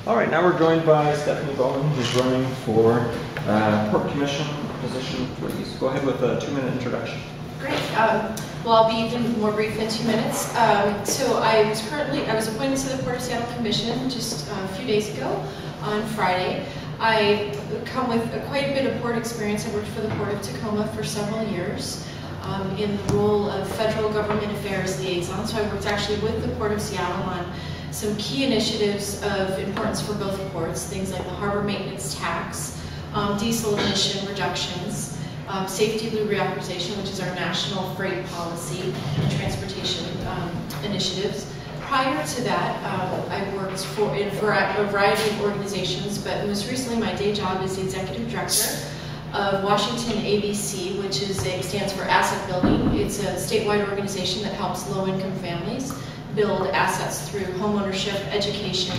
All right, now we're joined by Stephanie Bowman, who's running for Port Commission position 3. So go ahead with a 2-minute introduction. Great. Well, I'll be even more brief than 2 minutes. So I was appointed to the Port of Seattle Commission just a few days ago on Friday. I come with quite a bit of port experience. I worked for the Port of Tacoma for several years in the role of federal government affairs liaison. So I worked actually with the Port of Seattle on some key initiatives of importance for both ports, things like the harbor maintenance tax, diesel emission reductions, safety blue reauthorization, which is our national freight policy and transportation initiatives. Prior to that, I worked in a variety of organizations, but most recently my day job is the executive director of Washington ABC, which stands for Asset Building. It's a statewide organization that helps low-income families build assets through homeownership, education,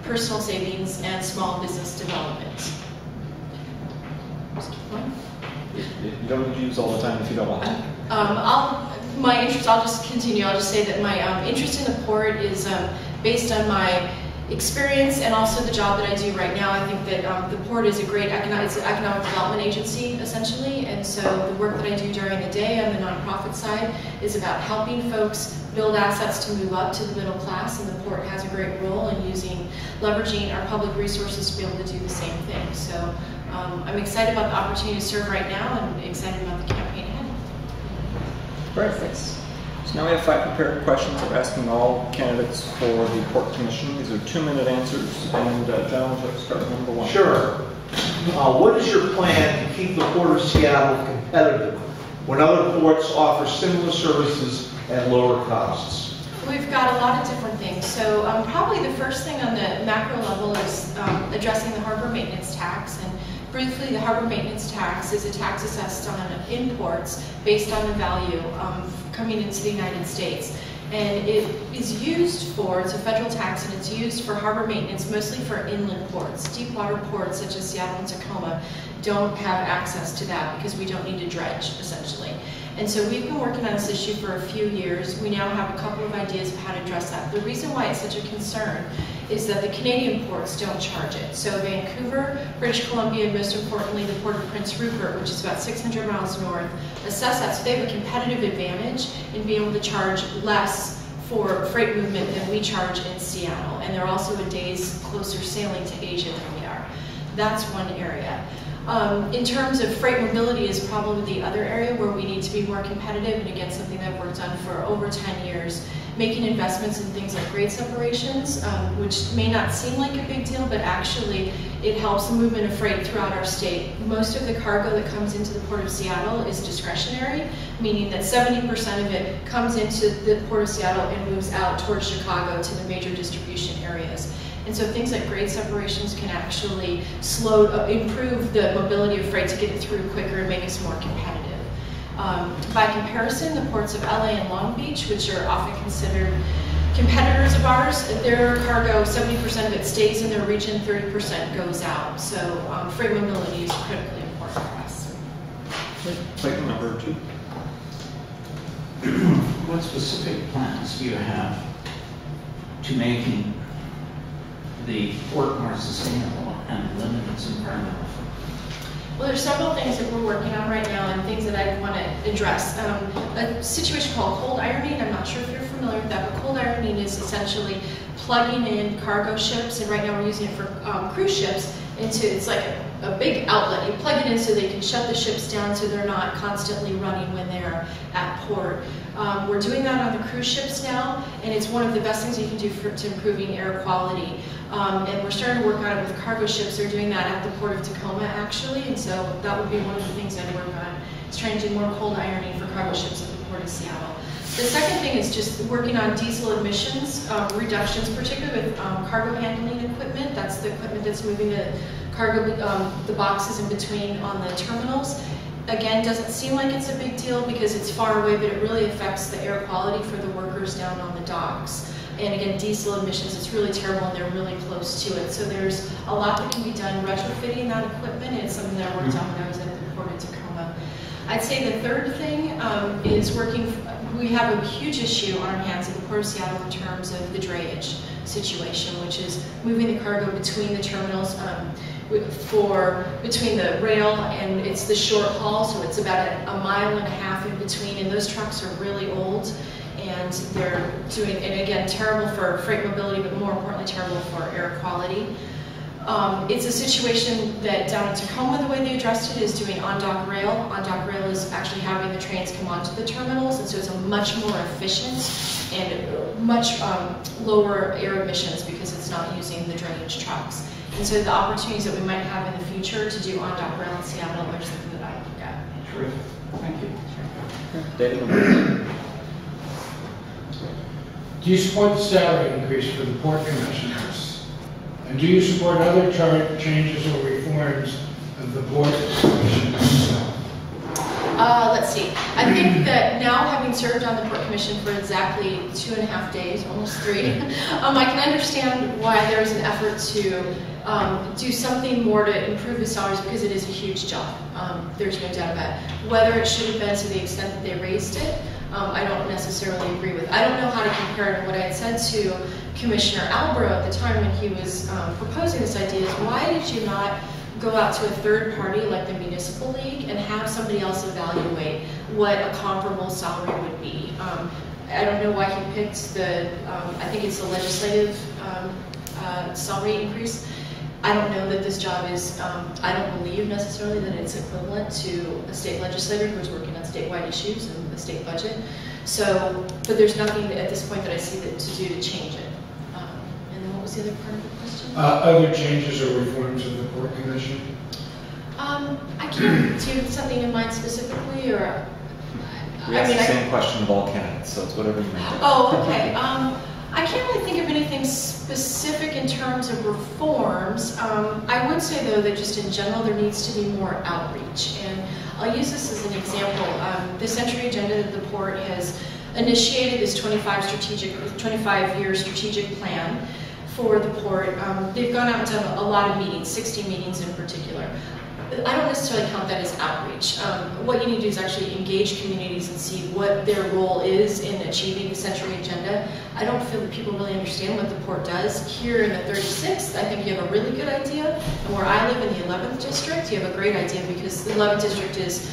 personal savings, and small business development. Just keep going. You don't need to use all the time if you don't want to. I'll just continue. I'll just say that my interest in the port is based on my experience and also the job that I do right now. I think that the port is a great economic development agency, essentially, and so the work that I do during the day on the nonprofit side is about helping folks build assets to move up to the middle class, and the port has a great role in leveraging our public resources to be able to do the same thing. So I'm excited about the opportunity to serve right now and excited about the campaign ahead. Great, thanks. So now we have 5 prepared questions we're asking all candidates for the Port Commission. These are 2-minute answers, and John, would you like to start with number 1? Sure. What is your plan to keep the Port of Seattle competitive when other ports offer similar services at lower costs? We've got a lot of different things. So probably the first thing on the macro level is addressing the harbor maintenance tax. And briefly, the harbor maintenance tax is a tax assessed on imports based on the value coming into the United States. And it is used it's a federal tax, and it's used for harbor maintenance, mostly for inland ports. Deep water ports such as Seattle and Tacoma don't have access to that because we don't need to dredge, essentially. And so we've been working on this issue for a few years. We now have a couple of ideas of how to address that. The reason why it's such a concern is that the Canadian ports don't charge it. So Vancouver, British Columbia, and most importantly the Port of Prince Rupert, which is about 600 miles north, assess that. So they have a competitive advantage in being able to charge less for freight movement than we charge in Seattle. And they're also a day's closer sailing to Asia than we are. That's one area. In terms of freight mobility is probably the other area where we need to be more competitive, and again, something that I've worked on for over 10 years, making investments in things like grade separations, which may not seem like a big deal, but actually it helps the movement of freight throughout our state. Most of the cargo that comes into the Port of Seattle is discretionary, meaning that 70% of it comes into the Port of Seattle and moves out towards Chicago to the major distribution areas. And so things like grade separations can actually improve the mobility of freight to get it through quicker and make us more competitive. By comparison, the ports of LA and Long Beach, which are often considered competitors of ours, their cargo, 70% of it stays in their region, 30% goes out. So freight mobility is critically important for us. Plate number 2. What specific plans do you have to making the port more sustainable and limit its environmental footprint? Well, there's several things that we're working on right now and things that I want to address. A situation called cold ironing, I'm not sure if you're familiar with that, but cold ironing is essentially plugging in cargo ships, and right now we're using it for cruise ships, it's like a big outlet. You plug it in so they can shut the ships down so they're not constantly running when they're at port. We're doing that on the cruise ships now, and it's one of the best things you can do to improving air quality. And we're starting to work on it with cargo ships. They're doing that at the Port of Tacoma, actually, and so that would be one of the things I'd work on, is trying to do more cold ironing for cargo ships at the Port of Seattle. The second thing is just working on diesel emissions reductions, particularly with cargo handling equipment. That's the equipment that's moving the cargo, the boxes in between on the terminals. Again, doesn't seem like it's a big deal because it's far away, but it really affects the air quality for the workers down on the docks. And again, diesel emissions, it's really terrible and they're really close to it. So there's a lot that can be done retrofitting that equipment. It's something that I worked on when I was at the Port of Tacoma. I'd say the third thing is we have a huge issue on our hands at the Port of Seattle in terms of the drayage. situation, which is moving the cargo between the terminals, between the rail, and it's the short haul, so it's about a mile and a half in between, and those trucks are really old, and they're doing, and again, terrible for freight mobility, but more importantly, terrible for air quality. It's a situation that down in Tacoma, the way they addressed it is doing on-dock rail. On-dock rail is actually having the trains come onto the terminals, and so it's a much more efficient and much lower air emissions because it's not using the drainage trucks. And so the opportunities that we might have in the future to do on-dock rail in Seattle are something that I look at. Terrific. Thank you. David? Do you support the salary increase for the port commissioners? And do you support other changes or reforms of the port commission itself? Let's see. I think that now, having served on the Port Commission for exactly 2.5 days, almost 3, I can understand why there's an effort to do something more to improve the salaries because it is a huge job. There's no doubt about it. Whether it should have been to the extent that they raised it, I don't necessarily agree with. I don't know how to compare it to what I had said to Commissioner Albro at the time when he was proposing this idea is why did you not go out to a third party like the Municipal League and have somebody else evaluate what a comparable salary would be. I don't know why he picked the, I think it's the legislative salary increase. I don't know that this job is, I don't believe necessarily that it's equivalent to a state legislator who's working on statewide issues and the state budget. So, but there's nothing at this point that I see that to do to change it. And then what was the other part of the question? Other changes or reforms of the Port Commission? I can't do something in mind specifically, or We asked the same question of all candidates, so it's whatever you make. Oh, okay. I can't really think of anything specific in terms of reforms. I would say, though, that just in general there needs to be more outreach. And I'll use this as an example. The Century Agenda that the Port has initiated this 25-year strategic plan for the Port. They've gone out and done a lot of meetings, 60 meetings in particular. I don't necessarily count that as outreach. What you need to do is actually engage communities and see what their role is in achieving the Century Agenda. I don't feel that people really understand what the Port does. Here in the 36th, I think you have a really good idea. And where I live in the 11th District, you have a great idea because the 11th District is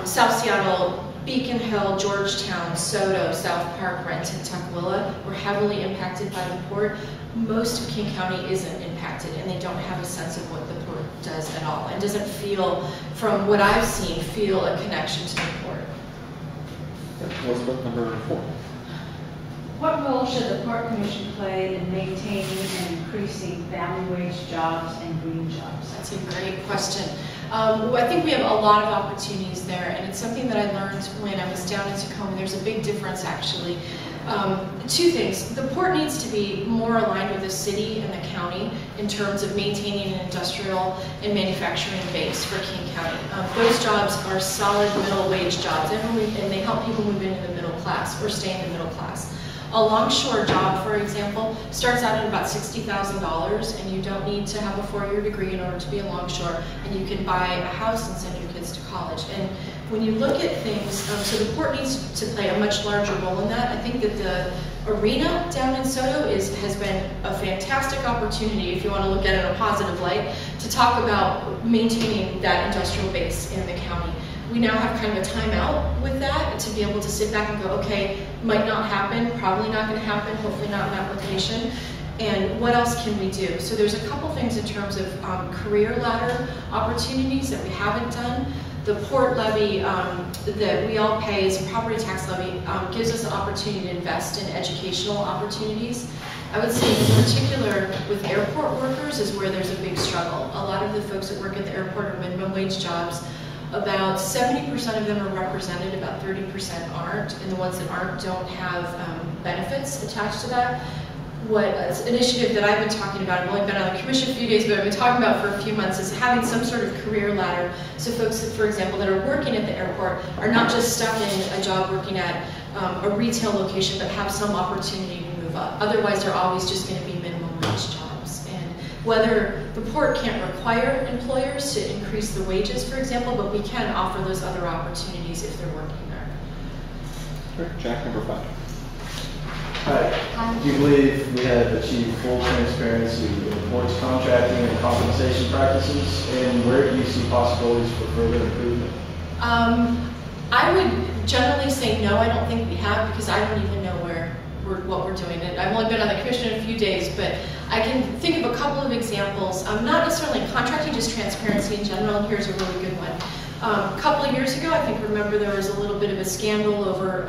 South Seattle, Beacon Hill, Georgetown, Soto, South Park, Renton, Tukwila. We're heavily impacted by the Port. Most of King County isn't impacted, and they don't have a sense of what the Port does at all, and doesn't feel, from what I've seen, feel a connection to the Port. Elizabeth, number 4. What role should the Port Commission play in maintaining and increasing family wage jobs and green jobs? That's a great question. I think we have a lot of opportunities there, and it's something that I learned when I was down in Tacoma. There's a big difference, actually. 2 things. The Port needs to be more aligned with the city and the county in terms of maintaining an industrial and manufacturing base for King County. Those jobs are solid middle wage jobs, and they help people move into the middle class or stay in the middle class. A longshore job, for example, starts out at about $60,000, and you don't need to have a 4-year degree in order to be a longshore, and you can buy a house and send your kids to college. And when you look at things, so the Port needs to play a much larger role in that. I think that the arena down in Soto has been a fantastic opportunity, if you want to look at it in a positive light, to talk about maintaining that industrial base in the county. We now have kind of a timeout with that to be able to sit back and go, okay, might not happen, probably not going to happen, hopefully not in that location. And what else can we do? So there's a couple things in terms of career ladder opportunities that we haven't done. The Port levy that we all pay as a property tax levy gives us an opportunity to invest in educational opportunities. I would say in particular with airport workers is where there's a big struggle. A lot of the folks that work at the airport are minimum wage jobs. About 70% of them are represented, about 30% aren't, and the ones that aren't don't have benefits attached to that. What an initiative that I've been talking about, I've only been on the commission a few days, but I've been talking about for a few months, is having some sort of career ladder. So folks, that, for example, that are working at the airport are not just stuck in a job working at a retail location, but have some opportunity to move up. Otherwise, they're always just going to be minimum wage jobs. And whether the Port can't require employers to increase the wages, for example, but we can offer those other opportunities if they're working there. Jack, number 5. Hi. Do you believe we have achieved full transparency in ports contracting and compensation practices? And where do you see possibilities for further improvement? I would generally say no, I don't think we have, because I don't even know what we're doing. I've only been on the commission a few days, but I can think of a couple of examples. Not necessarily contracting, just transparency in general, and here's a really good one. A couple of years ago, I think, remember there was a little bit of a scandal over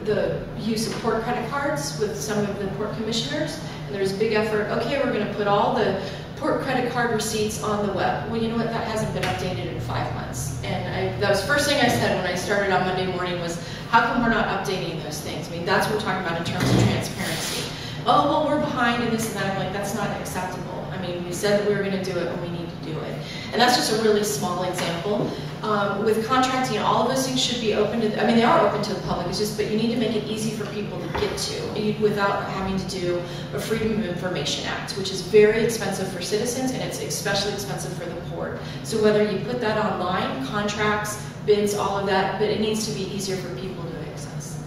the use of port credit cards with some of the port commissioners, and there was a big effort, okay, we're going to put all the port credit card receipts on the web. Well, you know what, that hasn't been updated in 5 months. And that was the first thing I said when I started on Monday morning was, how come we're not updating those things? I mean, that's what we're talking about in terms of transparency. Oh, well, we're behind in this and that. I'm like, that's not acceptable. I mean, we said that we were going to do it, and we need to do it. And that's just a really small example. With contracting, all of those things should be open to, I mean, they are open to the public, it's just, but you need to make it easy for people to get to without having to do a Freedom of Information Act, which is very expensive for citizens, and it's especially expensive for the port. So whether you put that online, contracts, bids, all of that, but it needs to be easier for people to access.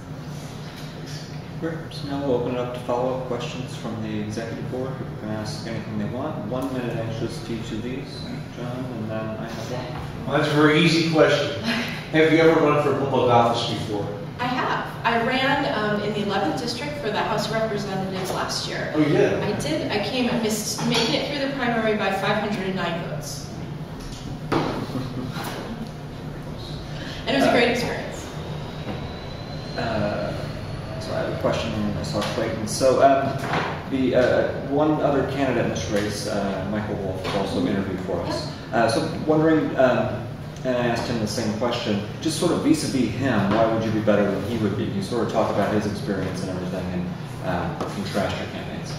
Great. So now we'll open it up to follow-up questions from the executive board. People can ask anything they want. 1 minute answers to each of these. John, and then I have one. Well, that's a very easy question. Have you ever run for public office before? I have. I ran in the 11th district for the House of Representatives last year. Oh, yeah? I did. I missed making it through the primary by 509 votes. And it was a great experience. So I have a question, and I saw Clayton. So the one other candidate in this race, Michael Wolf, also interviewed for us. So wondering, and I asked him the same question, just sort of vis-a-vis him, why would you be better than he would be? You sort of talk about his experience and everything, and contrast your candidates.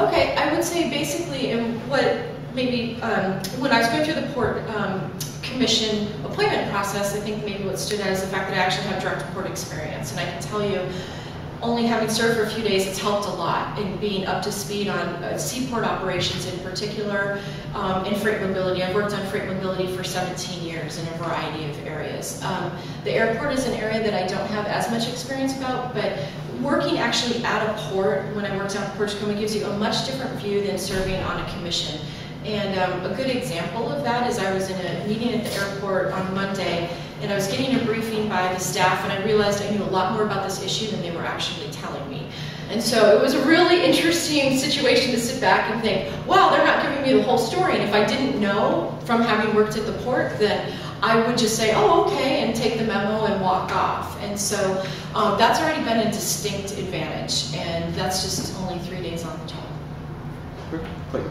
Okay, I would say basically, what maybe when I was going through the port commission appointment process, I think maybe what stood out is the fact that I actually have direct port experience, and I can tell you, only having served for a few days, it's helped a lot in being up to speed on seaport operations in particular, and freight mobility. I've worked on freight mobility for 17 years in a variety of areas. The airport is an area that I don't have as much experience about, but working actually at a port, when I worked on Port Tacoma, gives you a much different view than serving on a commission. And a good example of that is I was in a meeting at the airport on Monday, and I was getting a briefing by the staff, and I realized I knew a lot more about this issue than they were actually telling me. And so it was a really interesting situation to sit back and think, wow, they're not giving me the whole story. And if I didn't know from having worked at the port, then I would just say, oh, okay, and take the memo and walk off. And so that's already been a distinct advantage, and that's just only 3 days on the job. Great.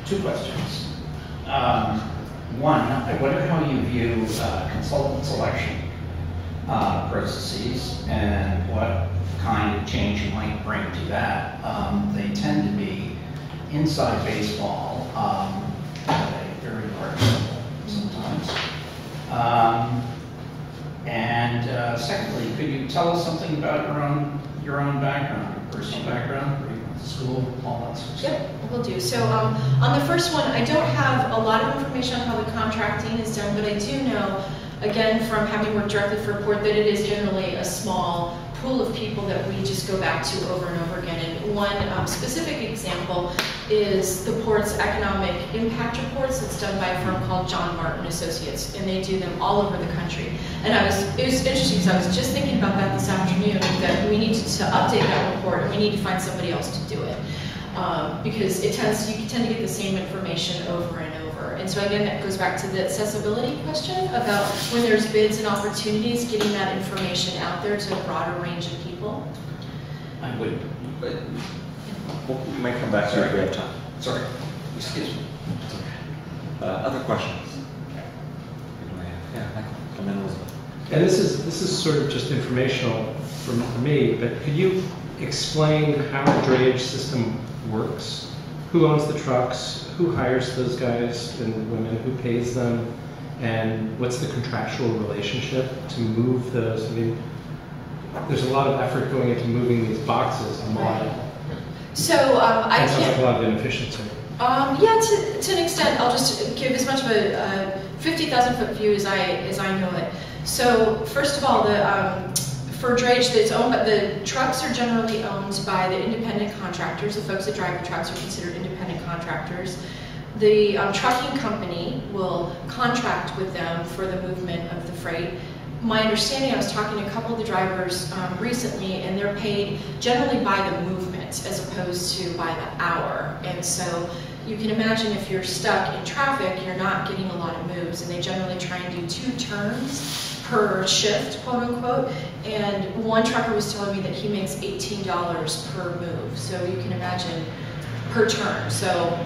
2 questions. One, I wonder how you view consultant selection processes and what kind of change you might bring to that. They tend to be inside baseball at a very large level sometimes. And secondly, could you tell us something about your own background, your personal background? School, all that sort of stuff. Yep, will do. So on the first one, I don't have a lot of information on how the contracting is done, but I do know, again, from having worked directly for a port, that it is generally a small pool of people that we just go back to over and over again. And one specific example is the port's economic impact reports that's done by a firm called John Martin Associates, and they do them all over the country. And it was interesting because I was just thinking about that this afternoon, that we need to update that report, and we need to find somebody else to do it. Because you tend to get the same information over and over. And so again, that goes back to the accessibility question about when there's bids and opportunities, getting that information out there to a broader range of people. I would. We might come back to it if we have time. Sorry. Excuse me. Other questions? Yeah, Michael, and then Elizabeth. And this is sort of just informational for me, but could you explain how a drayage system works? Who owns the trucks? Who hires those guys and women? Who pays them? And what's the contractual relationship to move those? I mean, there's a lot of effort going into moving these boxes a mile. So I That sounds can't. like a lot of inefficiency. Yeah, to an extent, I'll just give as much of a 50,000 foot view as I know it. So first of all, for drayage that's owned, but the trucks are generally owned by the independent contractors. The folks that drive the trucks are considered independent contractors. The trucking company will contract with them for the movement of the freight. My understanding, I was talking to a couple of the drivers recently, and they're paid generally by the movement as opposed to by the hour. And so you can imagine if you're stuck in traffic, you're not getting a lot of moves, and they generally try and do 2 turns per shift, quote unquote. And one trucker was telling me that he makes $18 per move. So you can imagine per turn. So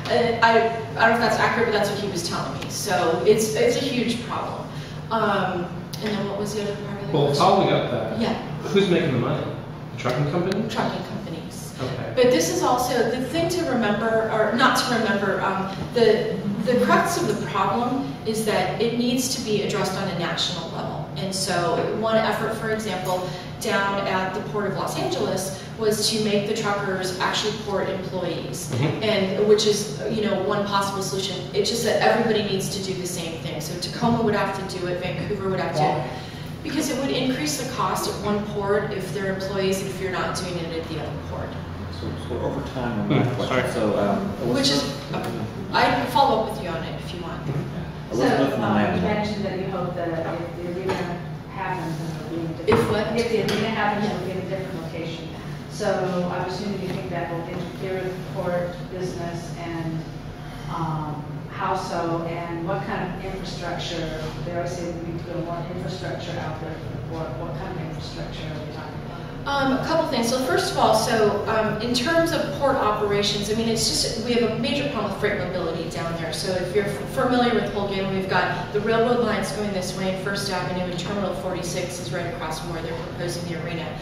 I don't know if that's accurate, but that's what he was telling me. So it's a huge problem. And then what was the other part of the question? Well, following up that, yeah. Who's making the money? The trucking company? Trucking companies. Okay. But this is also, the thing to remember, or not to remember, the crux of the problem is that it needs to be addressed on a national level. And so one effort, for example, down at the Port of Los Angeles was to make the truckers actually port employees, and which is, you know, one possible solution. It's just that everybody needs to do the same thing. So Tacoma would have to do it, Vancouver would have to do it, because it would increase the cost at one port if they're employees, if you're not doing it at the other port. So we're over time on that question. So, which is, I can follow up with you on it if you want. So you mentioned that you hope that if the arena happens, it'll be in a different. If the arena happens, it'll be in a different location. So I'm assuming you think that will interfere with port business, and how so, and what kind of infrastructure? They always say we need to build more infrastructure out there for the port. What kind of infrastructure are we talking about? A couple things. So first of all, in terms of port operations, I mean, it's just, we have a major problem with freight mobility down there. So if you're familiar with Holgan, we've got the railroad lines going this way in First Avenue, and Terminal 46 is right across from where they're proposing the arena.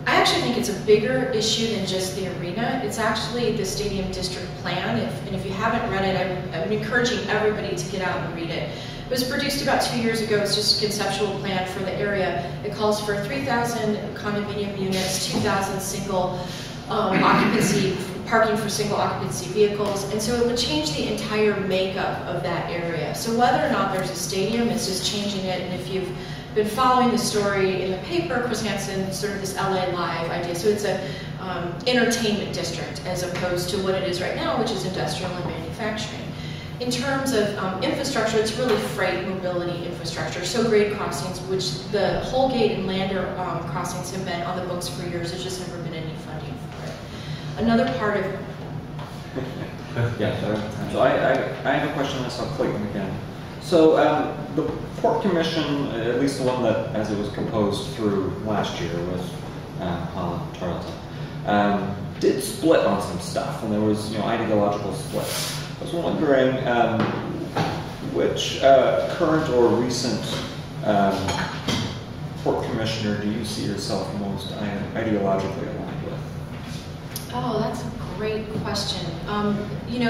I actually think it's a bigger issue than just the arena. It's actually the Stadium District Plan, and if you haven't read it, I'm encouraging everybody to get out and read it. It was produced about 2 years ago. It's just a conceptual plan for the area. It calls for 3,000 condominium units, 2,000 single occupancy, parking for single occupancy vehicles, and so it would change the entire makeup of that area. So whether or not there's a stadium, it's just changing it, and if you've been following the story in the paper, Chris Hansen, sort of this LA Live idea. So it's a entertainment district as opposed to what it is right now, which is industrial and manufacturing. In terms of infrastructure, it's really freight mobility infrastructure. So grade crossings, which the Holgate and Lander crossings have been on the books for years. There's just never been any funding for it. Another part of... Yeah, so I have a question. I saw Clayton again. So the Port Commission, at least the one that, as it was proposed through last year with Holland Tarleton, did split on some stuff, and there was, ideological splits. I was wondering which current or recent Port Commissioner do you see yourself most ideologically aligned with? Oh, that's a great question.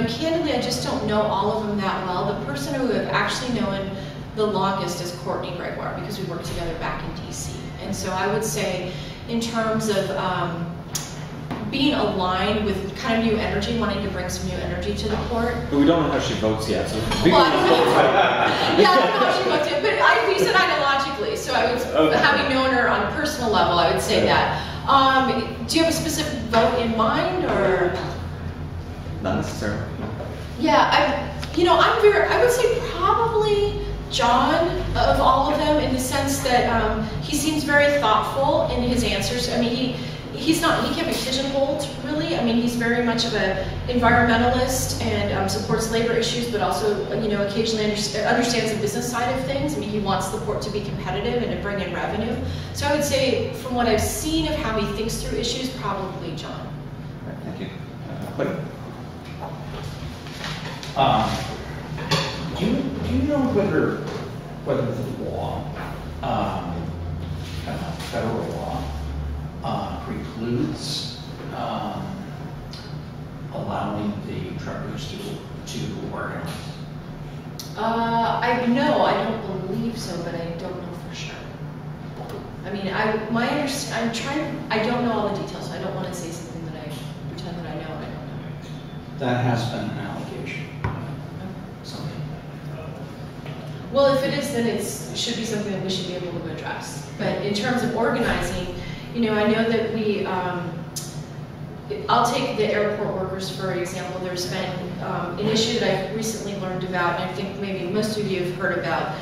Candidly, I just don't know all of them that well. The person who I've actually known the longest is Courtney Gregoire, because we worked together back in DC. And so I would say, in terms of being aligned with kind of new energy, wanting to bring some new energy to the port. But we don't know how she votes yet, so... Well, I don't know how she votes yet, but we said ideologically, so I was, having known her on a personal level, I would say that. Do you have a specific vote in mind, or? Not necessarily. Yeah, I would say probably John of all of them, in the sense that he seems very thoughtful in his answers. I mean, he can't be pigeonholed, really. I mean, he's very much of an environmentalist and supports labor issues, but also, occasionally understands the business side of things. I mean, he wants the port to be competitive and to bring in revenue. So I would say, from what I've seen of how he thinks through issues, probably John. All right, thank you. Clayton? Do you know whether the law, federal law, precludes allowing the truckers to organize? I don't believe so, but I don't know for sure. I mean, I don't know all the details, so I don't want to say something that I pretend that I know and I don't know. That has been an allegation. Something. Well, if it is, then it should be something that we should be able to address. But in terms of organizing, you know, I know that we, I'll take the airport workers for example. There's been an issue that I've recently learned about, and I think maybe most of you have heard about,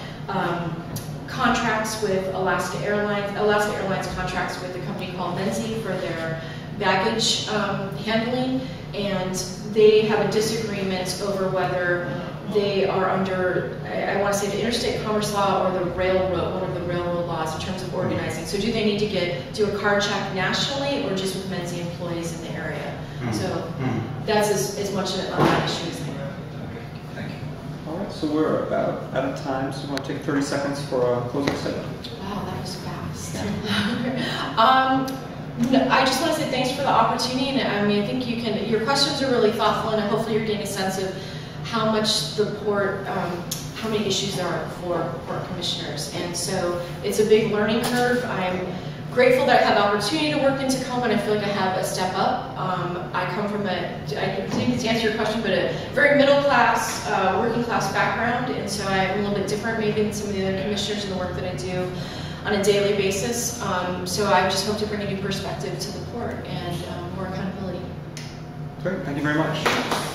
contracts with Alaska Airlines. Alaska Airlines contracts with a company called Menzie for their baggage handling, and they have a disagreement over whether they are under, I want to say the interstate commerce law or the railroad, one of the railroad laws in terms of organizing. So do they need to do a card check nationally or just with Menzie employees in the area? So that's as much on that issue as I know. Thank you. All right, so we're about out of time, so we want to take 30 seconds for a closing statement. Wow, that was fast. No, I just want to say thanks for the opportunity, and I mean, I think you can, your questions are really thoughtful, and hopefully you're getting a sense of how much the port, how many issues there are for port commissioners. And so it's a big learning curve. I'm grateful that I have the opportunity to work in Tacoma, and I feel like I have a step up. I come from I continue to answer your question, but a very middle class, working class background, and so I'm a little bit different maybe than some of the other commissioners in the work that I do on a daily basis. So I just hope to bring a new perspective to the port and more accountability. Great, thank you very much.